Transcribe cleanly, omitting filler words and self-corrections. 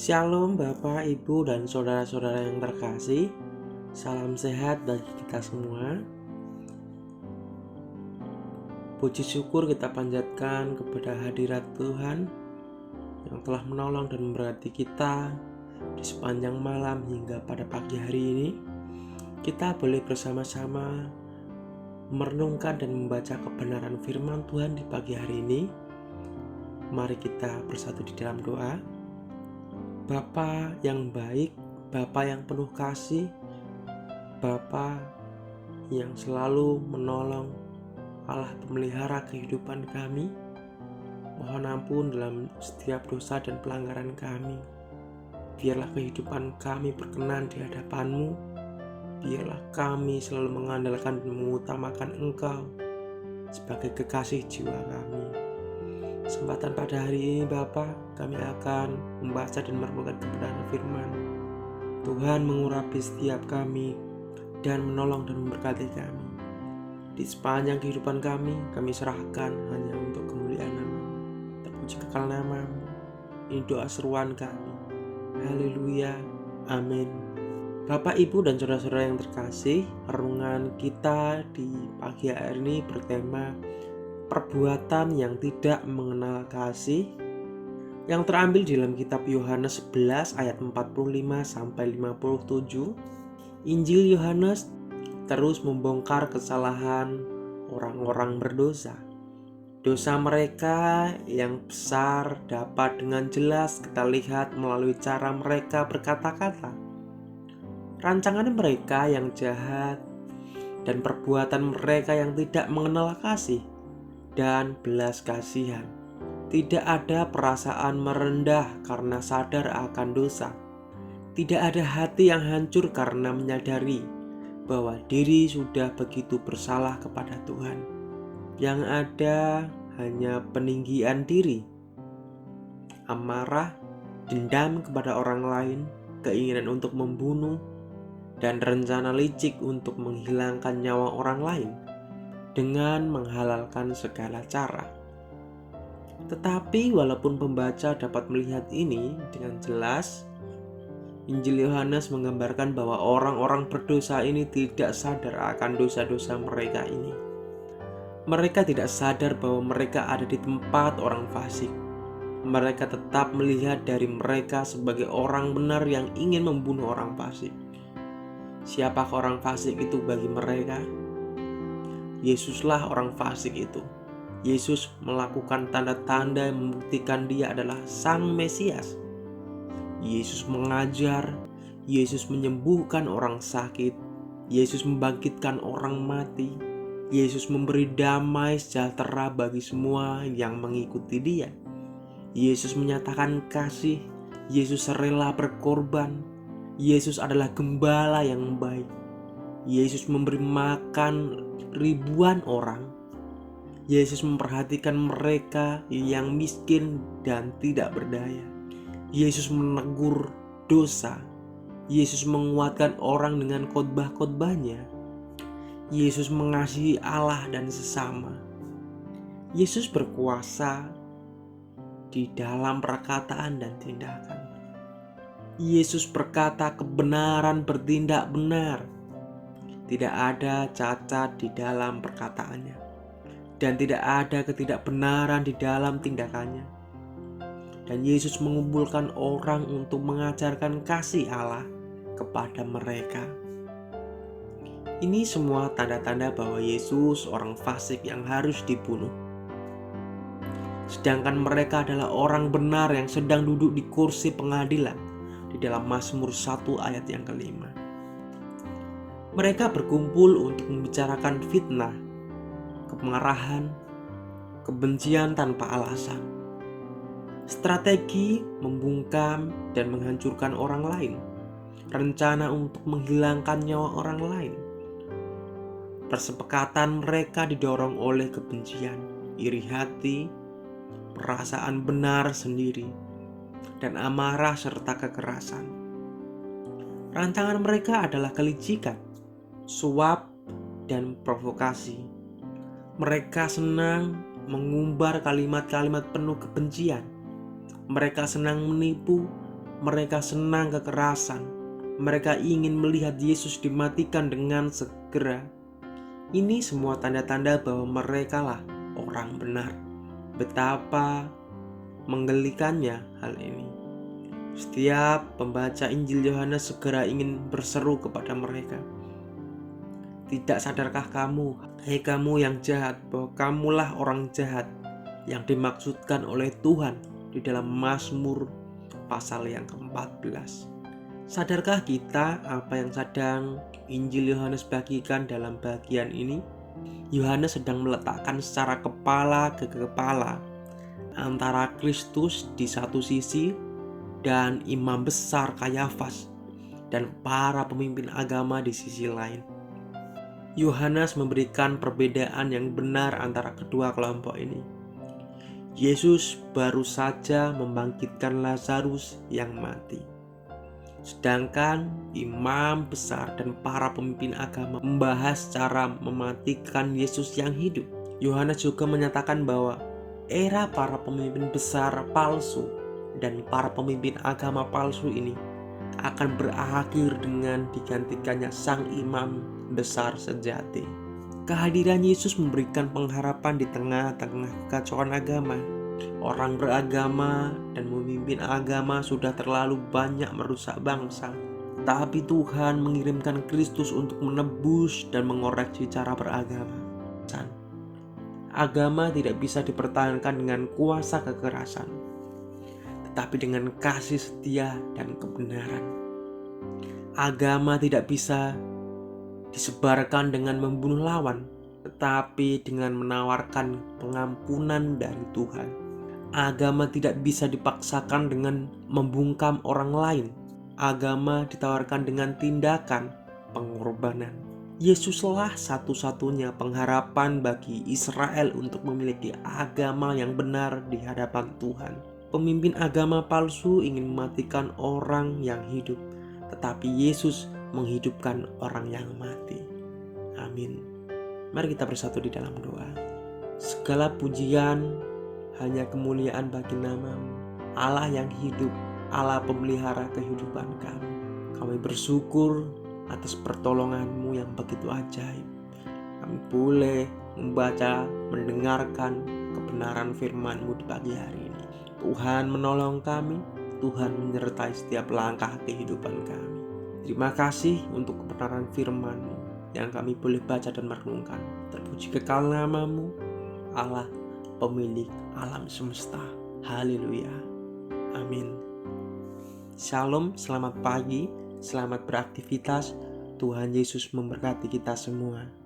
Shalom Bapak, Ibu, dan saudara-saudara yang terkasih. Salam sehat bagi kita semua. Puji syukur kita panjatkan kepada hadirat Tuhan yang telah menolong dan memberkati kita di sepanjang malam hingga pada pagi hari ini. Kita boleh bersama-sama merenungkan dan membaca kebenaran firman Tuhan di pagi hari ini. Mari kita bersatu di dalam doa. Bapa yang baik, Bapa yang penuh kasih, Bapa yang selalu menolong, Allah pemelihara kehidupan kami. Mohon ampun dalam setiap dosa dan pelanggaran kami. Biarlah kehidupan kami berkenan di hadapan-Mu. Biarlah kami selalu mengandalkan dan mengutamakan Engkau sebagai kekasih jiwa kami. Kesempatan pada hari ini Bapa, kami akan membaca dan merenungkan kebenaran firman. Tuhan mengurapi setiap kami dan menolong dan memberkati kami. Di sepanjang kehidupan kami serahkan hanya untuk kemuliaan nama-Mu. Terpuji kekal nama-Mu. Ini doa seruan kami. Haleluya. Amin. Bapak, Ibu, dan saudara-saudara yang terkasih, renungan kita di pagi hari ini bertema perbuatan yang tidak mengenal kasih, yang terambil dalam kitab Yohanes 11 ayat 45 sampai 57. Injil Yohanes terus membongkar kesalahan orang-orang berdosa. Dosa mereka yang besar dapat dengan jelas kita lihat melalui cara mereka berkata-kata. Rancangan mereka yang jahat dan perbuatan mereka yang tidak mengenal kasih dan belas kasihan. Tidak ada perasaan merendah karena sadar akan dosa. Tidak ada hati yang hancur karena menyadari bahwa diri sudah begitu bersalah kepada Tuhan. Yang ada hanya peninggian diri, amarah, dendam kepada orang lain, keinginan untuk membunuh, dan rencana licik untuk menghilangkan nyawa orang lain dengan menghalalkan segala cara. Tetapi walaupun pembaca dapat melihat ini dengan jelas, Injil Yohanes menggambarkan bahwa orang-orang berdosa ini tidak sadar akan dosa-dosa mereka ini. Mereka tidak sadar bahwa mereka ada di tempat orang fasik. Mereka tetap melihat dari mereka sebagai orang benar yang ingin membunuh orang fasik. Siapakah orang fasik itu bagi mereka? Yesuslah orang fasik itu. Yesus melakukan tanda-tanda yang membuktikan dia adalah Sang Mesias. Yesus mengajar, Yesus menyembuhkan orang sakit, Yesus membangkitkan orang mati, Yesus memberi damai sejahtera bagi semua yang mengikuti dia. Yesus menyatakan kasih, Yesus rela berkorban, Yesus adalah gembala yang baik. Yesus memberi makan ribuan orang. Yesus memperhatikan mereka yang miskin dan tidak berdaya. Yesus menegur dosa. Yesus menguatkan orang dengan khotbah-khotbahnya. Yesus mengasihi Allah dan sesama. Yesus berkuasa di dalam perkataan dan tindakan. Yesus berkata kebenaran, bertindak benar. Tidak ada cacat di dalam perkataannya, dan tidak ada ketidakbenaran di dalam tindakannya. Dan Yesus mengumpulkan orang untuk mengajarkan kasih Allah kepada mereka. Ini semua tanda-tanda bahwa Yesus orang fasik yang harus dibunuh. Sedangkan mereka adalah orang benar yang sedang duduk di kursi pengadilan di dalam Mazmur 1 ayat yang kelima. Mereka berkumpul untuk membicarakan fitnah, kemarahan, kebencian tanpa alasan, strategi membungkam dan menghancurkan orang lain, rencana untuk menghilangkan nyawa orang lain. Persepakatan mereka didorong oleh kebencian, iri hati, perasaan benar sendiri, dan amarah serta kekerasan. Rancangan mereka adalah kelicikan, suap, dan provokasi. Mereka senang mengumbar kalimat-kalimat penuh kebencian. Mereka senang menipu, Mereka senang kekerasan. Mereka ingin melihat Yesus dimatikan dengan segera. Ini semua tanda-tanda bahwa mereka lah orang benar. Betapa menggelikannya hal ini. Setiap pembaca Injil Yohanes segera ingin berseru kepada mereka, "Tidak sadarkah kamu, hei kamu yang jahat, bahwa kamulah orang jahat yang dimaksudkan oleh Tuhan di dalam Mazmur pasal yang ke-14. Sadarkah kita apa yang sedang Injil Yohanes bagikan dalam bagian ini? Yohanes sedang meletakkan secara kepala ke kepala antara Kristus di satu sisi dan imam besar Kayafas dan para pemimpin agama di sisi lain. Yohanes memberikan perbedaan yang benar antara kedua kelompok ini. Yesus baru saja membangkitkan Lazarus yang mati. Sedangkan imam besar dan para pemimpin agama membahas cara mematikan Yesus yang hidup. Yohanes juga menyatakan bahwa era para pemimpin besar palsu dan para pemimpin agama palsu ini akan berakhir dengan digantikannya sang imam besar sejati. Kehadiran Yesus memberikan pengharapan di tengah-tengah kekacauan agama. Orang beragama dan memimpin agama sudah terlalu banyak merusak bangsa. Tapi Tuhan mengirimkan Kristus untuk menebus dan mengoreksi cara beragama. Agama tidak bisa dipertahankan dengan kuasa kekerasan, tetapi dengan kasih setia dan kebenaran. Agama tidak bisa disebarkan dengan membunuh lawan, tetapi dengan menawarkan pengampunan dari Tuhan. Agama tidak bisa dipaksakan dengan membungkam orang lain. Agama ditawarkan dengan tindakan pengorbanan. Yesuslah satu-satunya pengharapan bagi Israel untuk memiliki agama yang benar di hadapan Tuhan. Pemimpin agama palsu ingin mematikan orang yang hidup, tetapi Yesus menghidupkan orang yang mati. Amin. Mari kita bersatu di dalam doa. Segala pujian hanya kemuliaan bagi nama-Mu, Allah yang hidup, Allah pemelihara kehidupan kami. Kami bersyukur atas pertolongan-Mu yang begitu ajaib. Kami boleh membaca, mendengarkan kebenaran firman-Mu di pagi hari ini. Tuhan menolong kami, Tuhan menyertai setiap langkah kehidupan kami. Terima kasih untuk kebenaran firman-Mu yang kami boleh baca dan merenungkan. Terpuji kekal nama-Mu, Allah pemilik alam semesta. Haleluya. Amin. Shalom, selamat pagi, selamat beraktivitas. Tuhan Yesus memberkati kita semua.